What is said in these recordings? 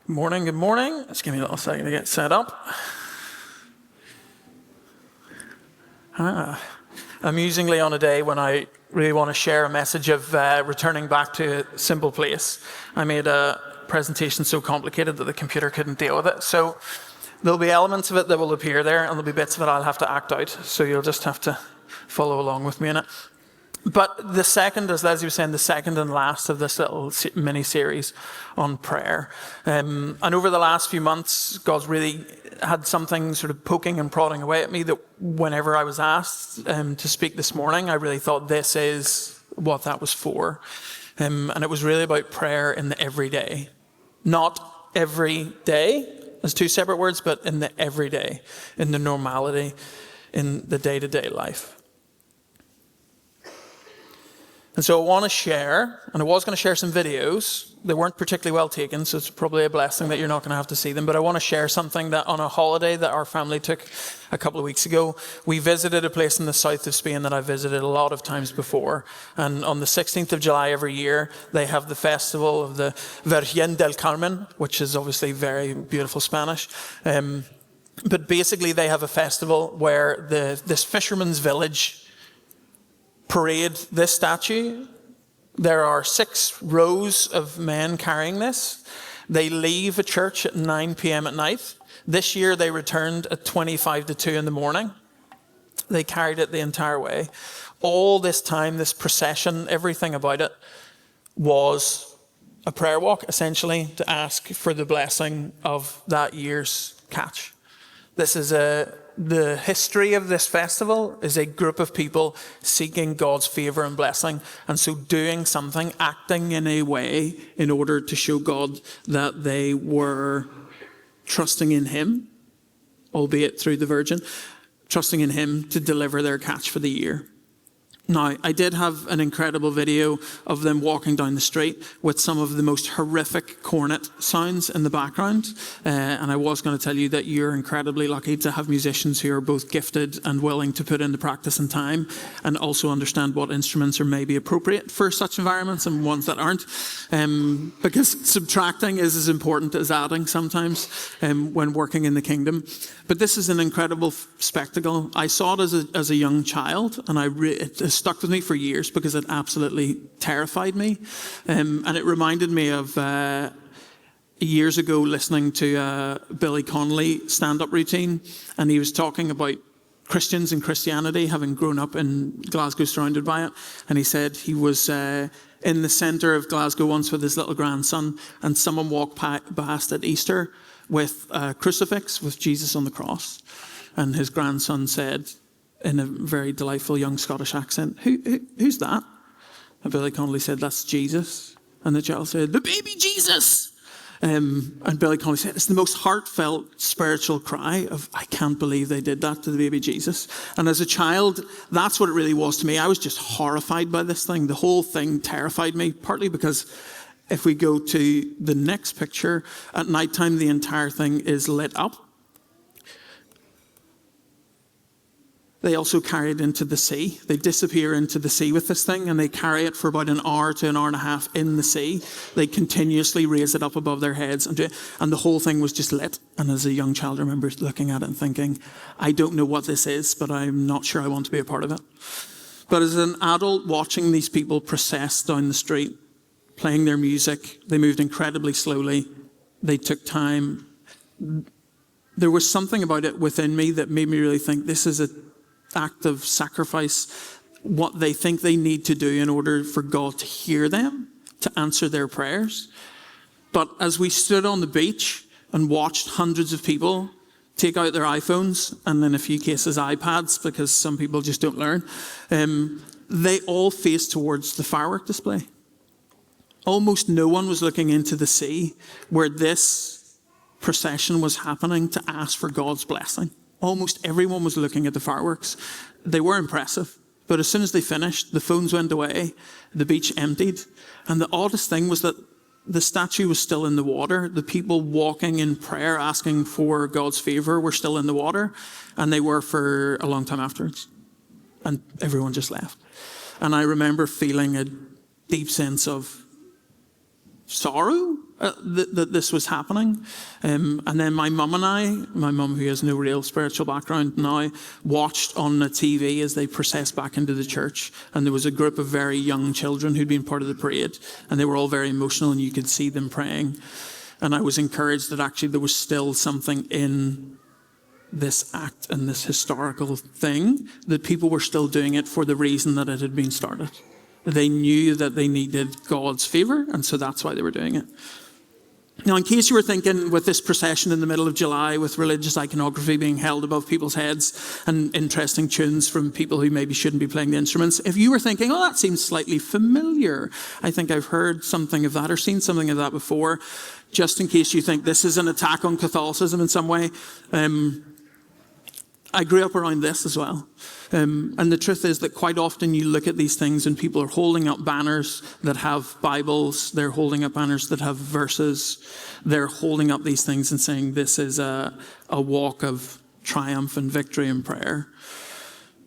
Morning, good morning. Just give me a little second to get set up. Amusingly, on a day when I really want to share a message of returning back to a simple place, I made a presentation so complicated that the computer couldn't deal with it. So there'll be elements of it that will appear there, and there'll be bits of it I'll have to act out. So you'll just have to follow along with me in it. But the second, as Leslie was saying, the second and last of this little mini-series on prayer. And over the last few months, God's really had something sort of poking and prodding away at me that whenever I was asked to speak this morning, I really thought this is what that was for. And it was really about prayer in the everyday. Not every day as two separate words, but in the everyday, in the normality, in the day-to-day life. And so I want to share, and I was going to share some videos. They weren't particularly well taken, so it's probably a blessing that you're not going to have to see them. But I want to share something that on a holiday that our family took a couple of weeks ago, we visited a place in the south of Spain that I visited a lot of times before. And on the 16th of July every year, they have the festival of the Virgen del Carmen, which is obviously very beautiful Spanish. But basically they have a festival where this fisherman's village parade this statue. There are 6 rows of men carrying this. They leave a church at 9 p.m. at night. This year they returned at 25 to 2 in the morning. They carried it the entire way. All this time, this procession, everything about it was a prayer walk, essentially, to ask for the blessing of that year's catch. This is the history of this festival is a group of people seeking God's favor and blessing, and so doing something, acting in a way in order to show God that they were trusting in Him, albeit through the Virgin, trusting in Him to deliver their catch for the year. Now, I did have an incredible video of them walking down the street with some of the most horrific cornet sounds in the background. And I was going to tell you that you're incredibly lucky to have musicians who are both gifted and willing to put in the practice and time and also understand what instruments are maybe appropriate for such environments and ones that aren't. Because subtracting is as important as adding sometimes when working in the kingdom. But this is an incredible spectacle. I saw it as a young child, and it has stuck with me for years because it absolutely terrified me. And it reminded me of years ago listening to Billy Connolly stand-up routine, and he was talking about Christians and Christianity, having grown up in Glasgow surrounded by it. And he said he was in the centre of Glasgow once with his little grandson, and someone walked past at Easter with a crucifix with Jesus on the cross. And his grandson said, in a very delightful young Scottish accent, who's that? And Billy Connolly said, that's Jesus. And the child said, the baby Jesus. And Billy Connolly said, it's the most heartfelt spiritual cry of, I can't believe they did that to the baby Jesus. And as a child, that's what it really was to me. I was just horrified by this thing. The whole thing terrified me, partly because if we go to the next picture, at nighttime, the entire thing is lit up. They also carry it into the sea. They disappear into the sea with this thing, and they carry it for about an hour to an hour and a half in the sea. They continuously raise it up above their heads, and the whole thing was just lit. And as a young child, I remember looking at it and thinking, I don't know what this is, but I'm not sure I want to be a part of it. But as an adult, watching these people process down the street, playing their music, they moved incredibly slowly. They took time. There was something about it within me that made me really think this is an act of sacrifice, what they think they need to do in order for God to hear them, to answer their prayers. But as we stood on the beach and watched hundreds of people take out their iPhones, and in a few cases iPads, because some people just don't learn, they all faced towards the firework display. Almost no one was looking into the sea where this procession was happening to ask for God's blessing. Almost everyone was looking at the fireworks. They were impressive, but as soon as they finished, the phones went away, the beach emptied, and the oddest thing was that the statue was still in the water. The people walking in prayer, asking for God's favor, were still in the water, and they were for a long time afterwards. And everyone just left. And I remember feeling a deep sense of sorrow that this was happening. And then my mum who has no real spiritual background now, watched on the TV as they processed back into the church. And there was a group of very young children who'd been part of the parade, and they were all very emotional, and you could see them praying. And I was encouraged that actually there was still something in this act and this historical thing, that people were still doing it for the reason that it had been started. They knew that they needed God's favour, and so that's why they were doing it. Now, in case you were thinking, with this procession in the middle of July, with religious iconography being held above people's heads and interesting tunes from people who maybe shouldn't be playing the instruments, if you were thinking, oh, that seems slightly familiar, I think I've heard something of that or seen something of that before, just in case you think this is an attack on Catholicism in some way, I grew up around this as well. And the truth is that quite often you look at these things and people are holding up banners that have Bibles, they're holding up banners that have verses, they're holding up these things and saying this is a walk of triumph and victory and prayer.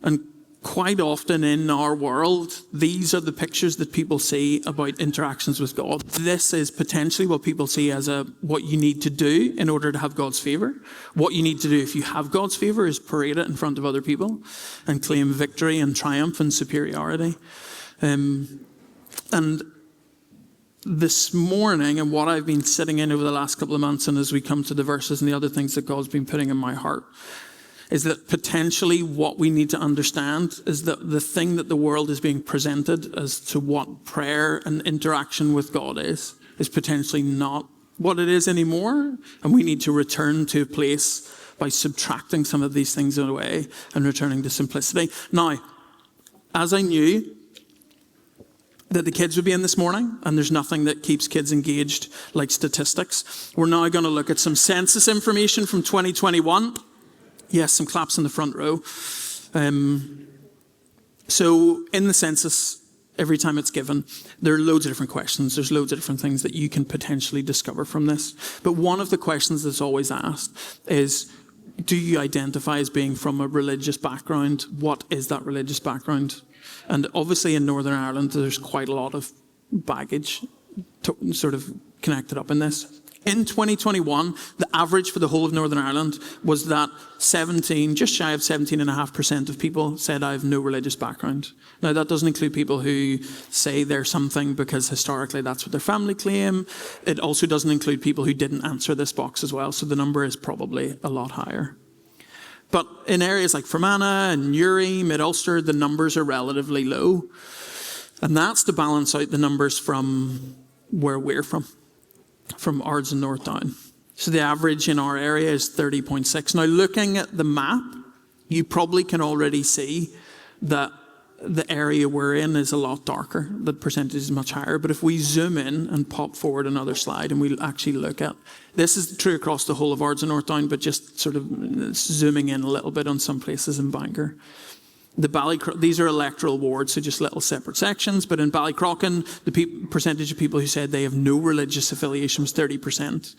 And quite often in our world, these are the pictures that people see about interactions with God. This is potentially what people see as what you need to do in order to have God's favour. What you need to do if you have God's favour is parade it in front of other people and claim victory and triumph and superiority. And this morning, and what I've been sitting in over the last couple of months, and as we come to the verses and the other things that God's been putting in my heart, is that potentially what we need to understand is that the thing that the world is being presented as to what prayer and interaction with God is potentially not what it is anymore. And we need to return to a place by subtracting some of these things away and returning to simplicity. Now, as I knew that the kids would be in this morning, and there's nothing that keeps kids engaged like statistics, we're now going to look at some census information from 2021. Yes, some claps in the front row. So in the census, every time it's given, there are loads of different questions. There's loads of different things that you can potentially discover from this. But one of the questions that's always asked is, do you identify as being from a religious background? What is that religious background? And obviously in Northern Ireland, there's quite a lot of baggage sort of connected up in this. In 2021, the average for the whole of Northern Ireland was that just shy of 17.5% of people said, I have no religious background. Now, that doesn't include people who say they're something because historically that's what their family claim. It also doesn't include people who didn't answer this box as well, so the number is probably a lot higher. But in areas like Fermanagh and Newry, Mid-Ulster, the numbers are relatively low. And that's to balance out the numbers from where we're from Ards and North Down. So the average in our area is 30.6. Now, looking at the map, you probably can already see that the area we're in is a lot darker. The percentage is much higher. But if we zoom in and pop forward another slide and we actually look at, this is true across the whole of Ards and North Down, but just sort of zooming in a little bit on some places in Bangor. These are electoral wards, so just little separate sections. But in Ballycrochan, the percentage of people who said they have no religious affiliation was 30%.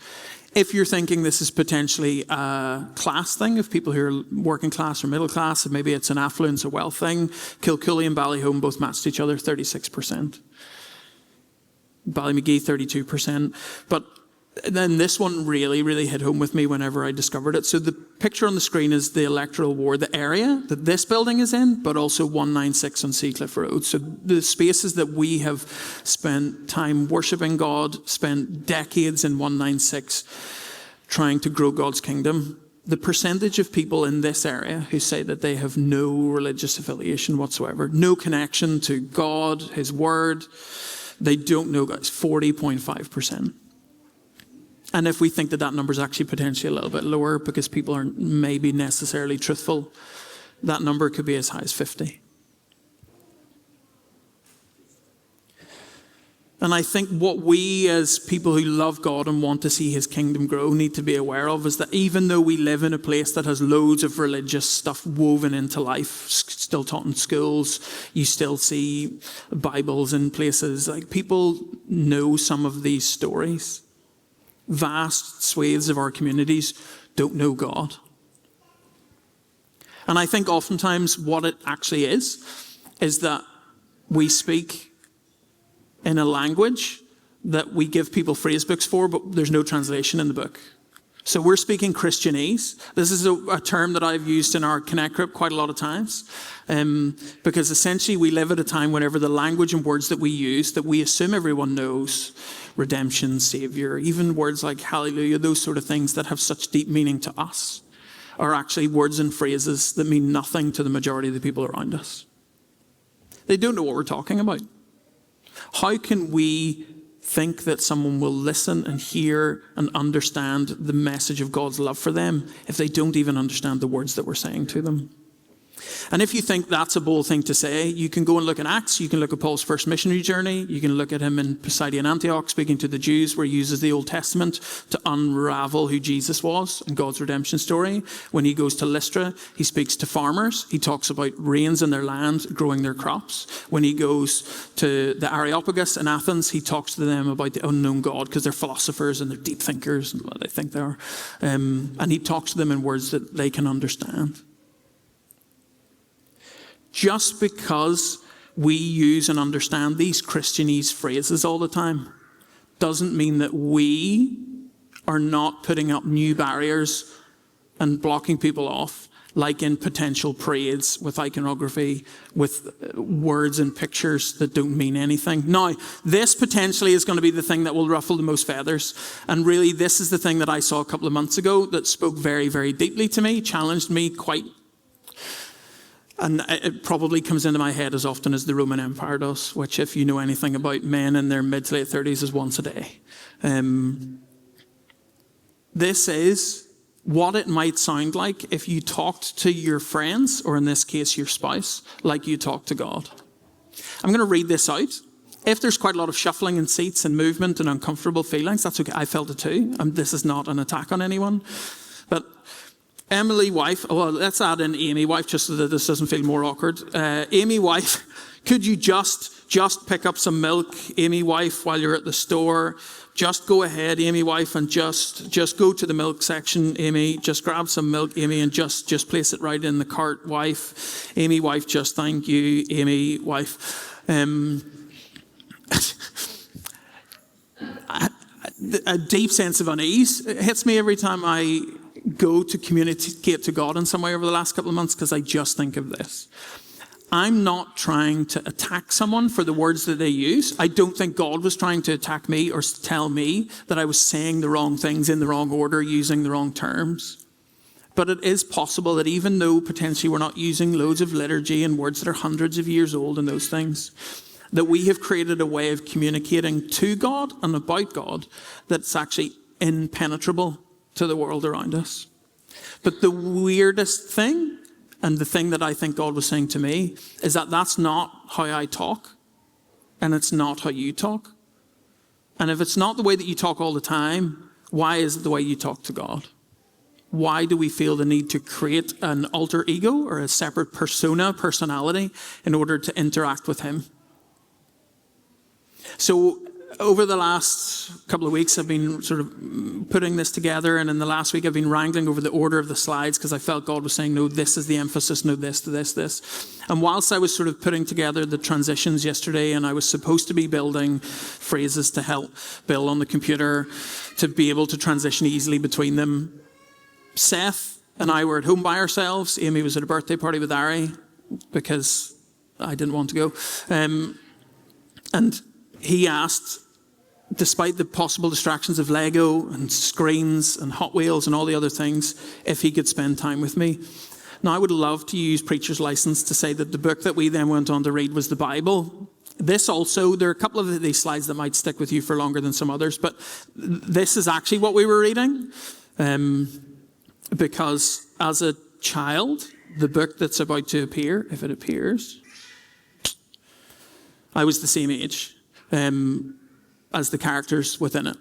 If you're thinking this is potentially a class thing, of people who are working class or middle class, and maybe it's an affluence or wealth thing, Kilcooley and Ballyholme both matched each other, 36%. Ballymagee, 32%. But then this one really, really hit home with me whenever I discovered it. So the picture on the screen is the electoral ward, the area that this building is in, but also 196 on Seacliff Road. So the spaces that we have spent time worshipping God, spent decades in 196 trying to grow God's kingdom. The percentage of people in this area who say that they have no religious affiliation whatsoever, no connection to God, His Word, they don't know God, is 40.5%. And if we think that that number is actually potentially a little bit lower because people aren't maybe necessarily truthful, that number could be as high as 50. And I think what we as people who love God and want to see His kingdom grow need to be aware of is that even though we live in a place that has loads of religious stuff woven into life, still taught in schools, you still see Bibles in places, like people know some of these stories. Vast swathes of our communities don't know God. And I think oftentimes what it actually is that we speak in a language that we give people phrase books for, but there's no translation in the book. So we're speaking Christianese. This is a term that I've used in our Connect group quite a lot of times, because essentially we live at a time whenever the language and words that we use, that we assume everyone knows, redemption, savior, even words like hallelujah, those sort of things that have such deep meaning to us, are actually words and phrases that mean nothing to the majority of the people around us. They don't know what we're talking about. How can we think that someone will listen and hear and understand the message of God's love for them if they don't even understand the words that we're saying to them? And if you think that's a bold thing to say, you can go and look in Acts, you can look at Paul's first missionary journey, you can look at him in Pisidian Antioch speaking to the Jews, where he uses the Old Testament to unravel who Jesus was and God's redemption story. When he goes to Lystra, he speaks to farmers. He talks about rains in their land, growing their crops. When he goes to the Areopagus in Athens, he talks to them about the unknown God, because they're philosophers and they're deep thinkers, and what they think they are. And he talks to them in words that they can understand. Just because we use and understand these Christianese phrases all the time doesn't mean that we are not putting up new barriers and blocking people off, like in potential parades with iconography, with words and pictures that don't mean anything. Now, this potentially is going to be the thing that will ruffle the most feathers. And really, this is the thing that I saw a couple of months ago that spoke very, very deeply to me, challenged me quite. And it probably comes into my head as often as the Roman Empire does, which, if you know anything about men in their mid to late 30s, is once a day. This is what it might sound like if you talked to your friends, or in this case, your spouse, like you talk to God. I'm going to read this out. If there's quite a lot of shuffling in seats and movement and uncomfortable feelings, that's okay. I felt it too. This is not an attack on anyone. But Emily, wife, well, let's add in Amy, wife, just so that this doesn't feel more awkward. Amy, wife, could you just pick up some milk, Amy, wife, while you're at the store? Just go ahead, Amy, wife, and just go to the milk section, Amy. Just grab some milk, Amy, and just place it right in the cart, wife. Amy, wife, just thank you, Amy, wife. A deep sense of unease hits me every time I go to communicate to God in some way over the last couple of months, because I just think of this. I'm not trying to attack someone for the words that they use. I don't think God was trying to attack me or tell me that I was saying the wrong things in the wrong order, using the wrong terms. But it is possible that even though potentially we're not using loads of liturgy and words that are hundreds of years old and those things, that we have created a way of communicating to God and about God that's actually impenetrable to the world around us. But the weirdest thing, and the thing that I think God was saying to me, is that that's not how I talk, and it's not how you talk. And if it's not the way that you talk all the time, why is it the way you talk to God? Why do we feel the need to create an alter ego or a separate personality in order to interact with Him? So over the last couple of weeks, I've been sort of putting this together, and in the last week I've been wrangling over the order of the slides, because I felt God was saying, no, this is the emphasis, no, this, this. And whilst I was sort of putting together the transitions yesterday, and I was supposed to be building phrases to help Bill on the computer to be able to transition easily between them, Seth and I were at home by ourselves. Amy was at a birthday party with Ari, because I didn't want to go. And he asked, despite the possible distractions of Lego and screens and Hot Wheels and all the other things, if he could spend time with me. Now, I would love to use preacher's license to say that the book that we then went on to read was the Bible. This also, there are a couple of these slides that might stick with you for longer than some others, but this is actually what we were reading. Because as a child, the book that's about to appear, if it appears, I was the same age as the characters within it.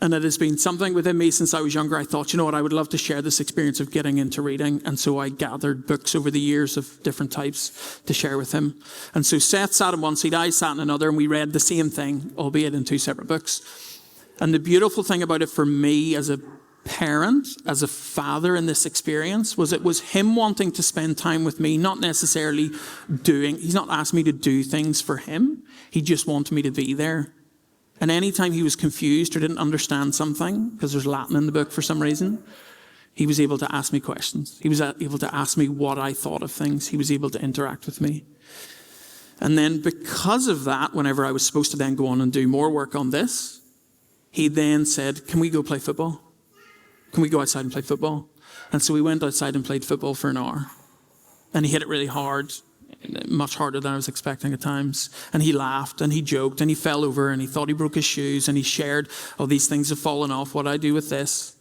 And it has been something within me since I was younger. I thought, you know what, I would love to share this experience of getting into reading. And so I gathered books over the years of different types to share with him. And so Seth sat in one seat, I sat in another, and we read the same thing, albeit in two separate books. And the beautiful thing about it for me as a parent, as a father in this experience, was it was him wanting to spend time with me, not necessarily he's not asked me to do things for him. He just wanted me to be there. And anytime he was confused or didn't understand something, because there's Latin in the book for some reason, he was able to ask me questions. He was able to ask me what I thought of things. He was able to interact with me. And then because of that, whenever I was supposed to then go on and do more work on this, he then said, can we go play football? Can we go outside and play football? And so we went outside and played football for an hour. And he hit it really hard, much harder than I was expecting at times. And he laughed and he joked and he fell over and he thought he broke his shoes and he shared, oh, these things have fallen off, what do I do with this?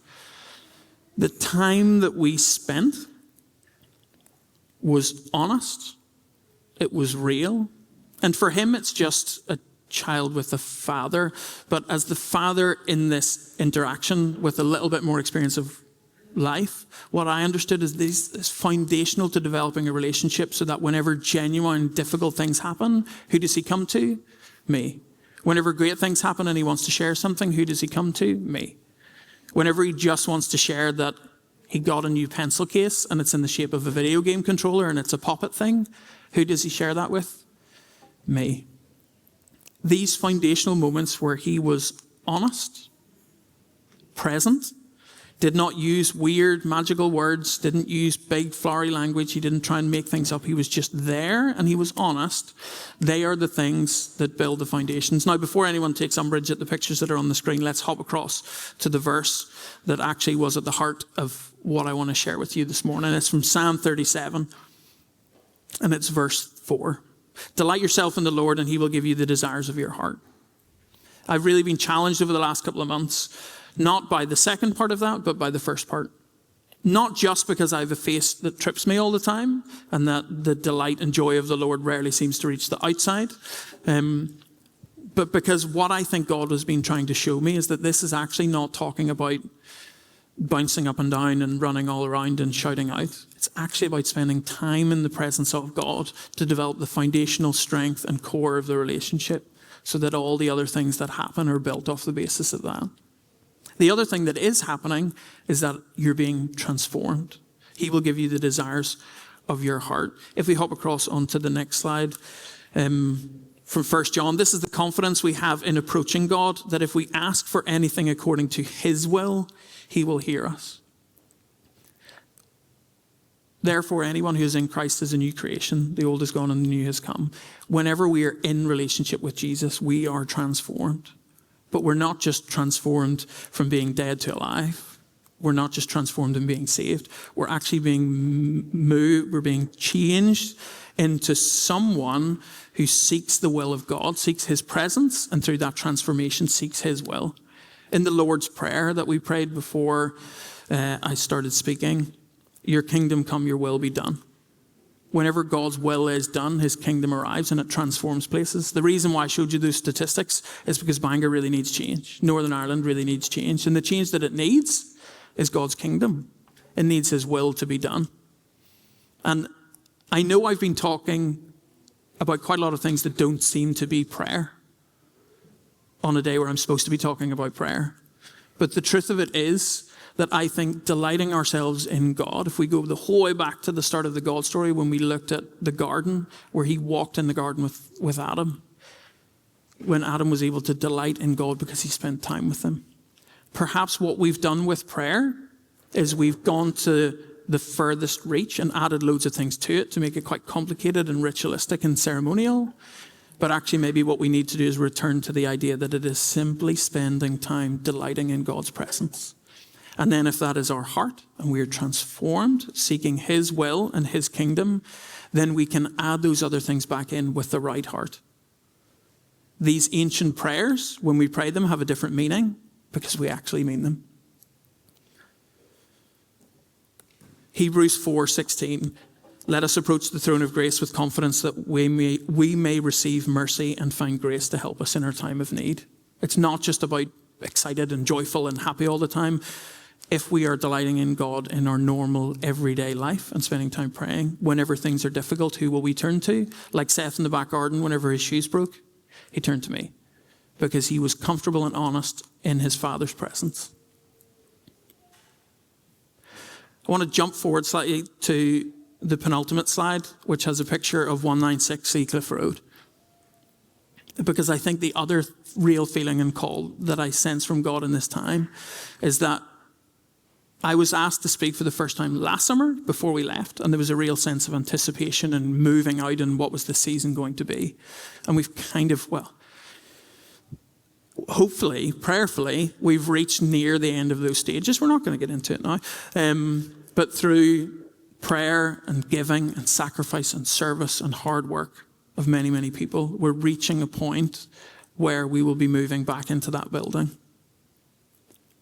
The time that we spent was honest. It was real. And for him, it's just a child with a father. But as the father in this interaction with a little bit more experience of life, what I understood is this is foundational to developing a relationship, so that whenever genuine, difficult things happen, who does he come to? Me. Whenever great things happen and he wants to share something, who does he come to? Me. Whenever he just wants to share that he got a new pencil case and it's in the shape of a video game controller and it's a poppet thing, who does he share that with? Me. These foundational moments where he was honest, present, did not use weird magical words, didn't use big flowery language, he didn't try and make things up, he was just there and he was honest. They are the things that build the foundations. Now, before anyone takes umbrage at the pictures that are on the screen, let's hop across to the verse that actually was at the heart of what I want to share with you this morning. It's from Psalm 37, and it's verse 4. Delight yourself in the Lord and he will give you the desires of your heart. I've really been challenged over the last couple of months, not by the second part of that, but by the first part. Not just because I have a face that trips me all the time and that the delight and joy of the Lord rarely seems to reach the outside, but because what I think God has been trying to show me is that this is actually not talking about bouncing up and down and running all around and shouting out. It's actually about spending time in the presence of God to develop the foundational strength and core of the relationship, so that all the other things that happen are built off the basis of that. The other thing that is happening is that you're being transformed. He will give you the desires of your heart. If we hop across onto the next slide, from 1 John, this is the confidence we have in approaching God, that if we ask for anything according to his will, he will hear us. Therefore, anyone who is in Christ is a new creation. The old is gone and the new has come. Whenever we are in relationship with Jesus, we are transformed. But we're not just transformed from being dead to alive. We're not just transformed in being saved. We're actually being moved, we're being changed into someone who seeks the will of God, seeks his presence, and through that transformation seeks his will. In the Lord's Prayer that we prayed before I started speaking, your kingdom come, your will be done. Whenever God's will is done, his kingdom arrives and it transforms places. The reason why I showed you those statistics is because Bangor really needs change. Northern Ireland really needs change. And the change that it needs is God's kingdom. It needs his will to be done. And I know I've been talking about quite a lot of things that don't seem to be prayer on a day where I'm supposed to be talking about prayer. But the truth of it is that I think delighting ourselves in God, if we go the whole way back to the start of the God story, when we looked at the garden, where he walked in the garden with Adam, when Adam was able to delight in God because he spent time with him. Perhaps what we've done with prayer is we've gone to the furthest reach and added loads of things to it to make it quite complicated and ritualistic and ceremonial. But actually maybe what we need to do is return to the idea that it is simply spending time delighting in God's presence. And then if that is our heart and we are transformed, seeking his will and his kingdom, then we can add those other things back in with the right heart. These ancient prayers, when we pray them, have a different meaning because we actually mean them. Hebrews 4:16, let us approach the throne of grace with confidence that we may receive mercy and find grace to help us in our time of need. It's not just about excited and joyful and happy all the time. If we are delighting in God in our normal everyday life and spending time praying, whenever things are difficult, who will we turn to? Like Seth in the back garden, whenever his shoes broke, he turned to me because he was comfortable and honest in his Father's presence. I want to jump forward slightly to the penultimate slide, which has a picture of 196 Seacliff Road. Because I think the other real feeling and call that I sense from God in this time is that I was asked to speak for the first time last summer before we left, and there was a real sense of anticipation and moving out and what was the season going to be. And we've kind of, hopefully, prayerfully, we've reached near the end of those stages. We're not going to get into it now. But through prayer and giving and sacrifice and service and hard work of many, many people, we're reaching a point where we will be moving back into that building.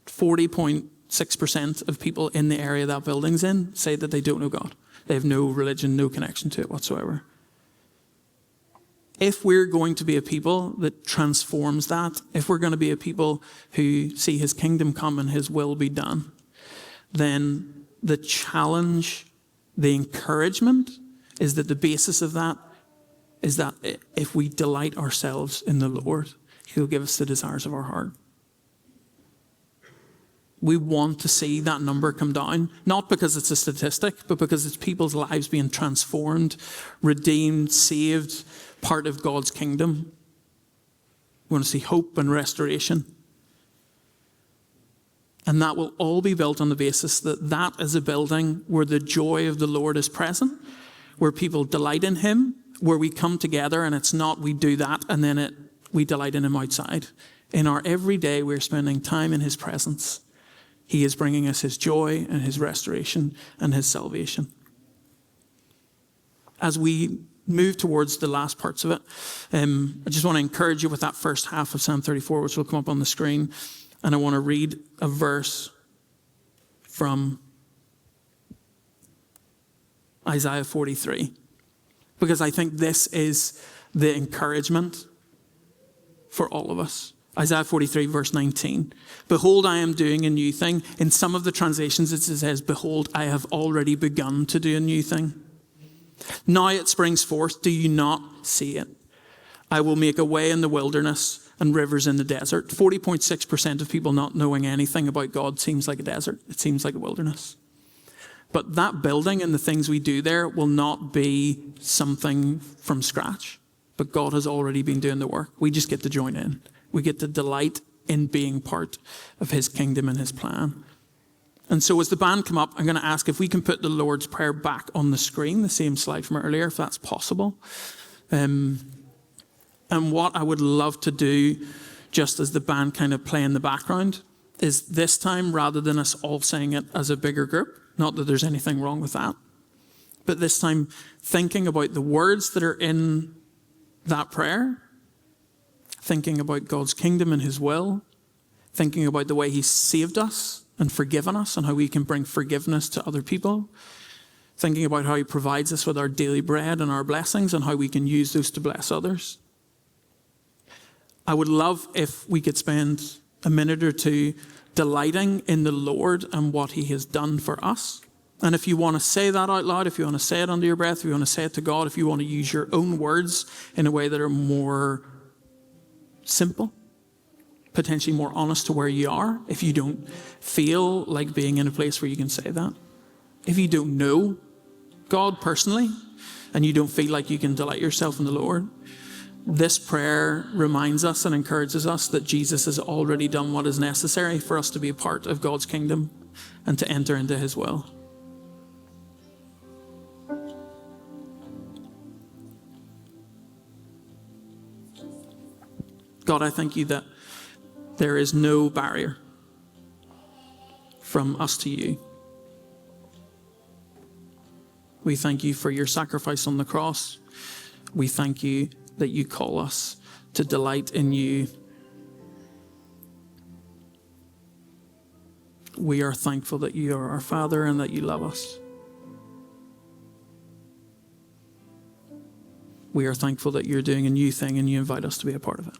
40.6% of people in the area that building's in say that they don't know God. They have no religion, no connection to it whatsoever. If we're going to be a people that transforms that, if we're going to be a people who see his kingdom come and his will be done, then the challenge, the encouragement is that the basis of that is that if we delight ourselves in the Lord, he'll give us the desires of our heart. We want to see that number come down, not because it's a statistic, but because it's people's lives being transformed, redeemed, saved, part of God's kingdom. We want to see hope and restoration. And that will all be built on the basis that that is a building where the joy of the Lord is present, where people delight in him, where we come together and it's not we do that and then we delight in him outside. In our everyday, we're spending time in his presence. He is bringing us his joy and his restoration and his salvation. As we move towards the last parts of it, I just want to encourage you with that first half of Psalm 34, which will come up on the screen. And I want to read a verse from Isaiah 43. Because I think this is the encouragement for all of us. Isaiah 43, verse 19. Behold, I am doing a new thing. In some of the translations, it says, behold, I have already begun to do a new thing. Now it springs forth. Do you not see it? I will make a way in the wilderness and rivers in the desert. 40.6% of people not knowing anything about God seems like a desert. It seems like a wilderness. But that building and the things we do there will not be something from scratch. But God has already been doing the work. We just get to join in. We get to delight in being part of his kingdom and his plan. And so as the band come up, I'm going to ask if we can put the Lord's Prayer back on the screen, the same slide from earlier, if that's possible. And what I would love to do, just as the band kind of play in the background, is this time, rather than us all saying it as a bigger group, not that there's anything wrong with that, but this time thinking about the words that are in that prayer, thinking about God's kingdom and his will, thinking about the way he's saved us and forgiven us and how we can bring forgiveness to other people, thinking about how he provides us with our daily bread and our blessings and how we can use those to bless others. I would love if we could spend a minute or two delighting in the Lord and what he has done for us. And if you want to say that out loud, if you want to say it under your breath, if you want to say it to God, if you want to use your own words in a way that are more simple, potentially more honest to where you are, if you don't feel like being in a place where you can say that, if you don't know God personally and you don't feel like you can delight yourself in the Lord, this prayer reminds us and encourages us that Jesus has already done what is necessary for us to be a part of God's kingdom and to enter into his will. God, I thank you that there is no barrier from us to you. We thank you for your sacrifice on the cross. We thank you that you call us to delight in you. We are thankful that you are our Father and that you love us. We are thankful that you're doing a new thing and you invite us to be a part of it.